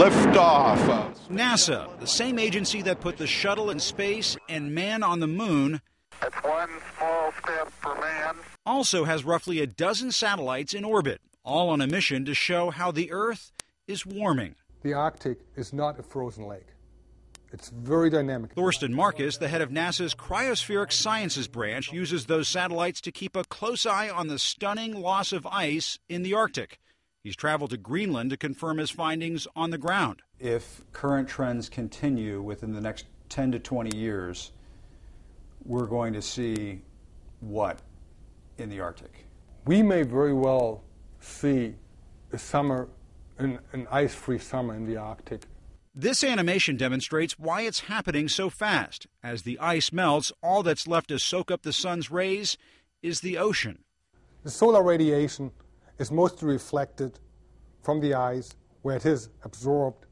liftoff. NASA, the same agency that put the shuttle in space and man on the moon, It's one small step for man, also has roughly a dozen satellites in orbit, all on a mission to show how the Earth is warming. The Arctic is not a frozen lake. It's very dynamic. Thorsten Marcus, the head of NASA's Cryospheric Sciences branch, uses those satellites to keep a close eye on the stunning loss of ice in the Arctic. He's traveled to Greenland to confirm his findings on the ground. If current trends continue within the next 10 to 20 years, we're going to see what in the Arctic? We may very well see a summer, an ice-free summer in the Arctic. This animation demonstrates why it's happening so fast. As the ice melts, all that's left to soak up the sun's rays is the ocean. The solar radiation is mostly reflected from the ice, where it is absorbed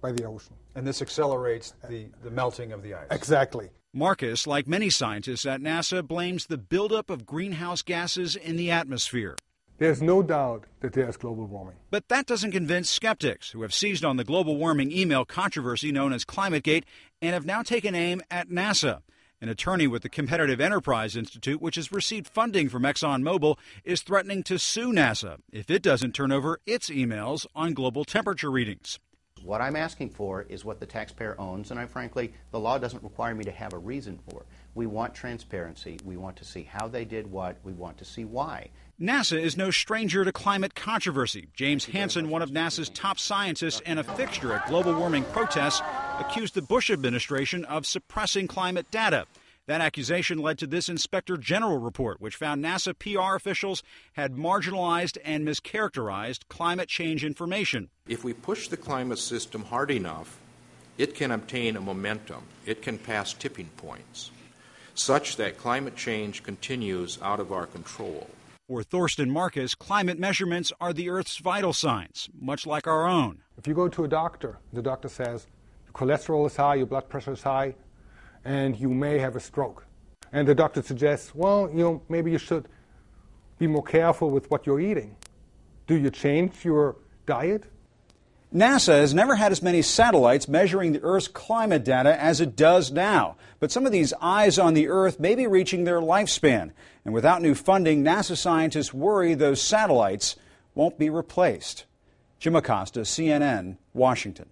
by the ocean. And this accelerates the melting of the ice. Exactly. Marcus, like many scientists at NASA, blames the buildup of greenhouse gases in the atmosphere. There's no doubt that there's global warming. But that doesn't convince skeptics who have seized on the global warming email controversy known as ClimateGate and have now taken aim at NASA. An attorney with the Competitive Enterprise Institute, which has received funding from ExxonMobil, is threatening to sue NASA if it doesn't turn over its emails on global temperature readings. What I'm asking for is what the taxpayer owns, and frankly, the law doesn't require me to have a reason for it. We want transparency. We want to see how they did what. We want to see why. NASA is no stranger to climate controversy. James Hansen, one of NASA's top scientists and a fixture at global warming protests, accused the Bush administration of suppressing climate data. That accusation led to this Inspector General report, which found NASA PR officials had marginalized and mischaracterized climate change information. If we push the climate system hard enough, it can obtain a momentum. It can pass tipping points, such that climate change continues out of our control. For Thorsten Marcus, climate measurements are the Earth's vital signs, much like our own. If you go to a doctor, the doctor says, your cholesterol is high, your blood pressure is high, and you may have a stroke. And the doctor suggests, well, maybe you should be more careful with what you're eating. Do you change your diet? NASA has never had as many satellites measuring the Earth's climate data as it does now. But some of these eyes on the Earth may be reaching their lifespan. And without new funding, NASA scientists worry those satellites won't be replaced. Jim Acosta, CNN, Washington.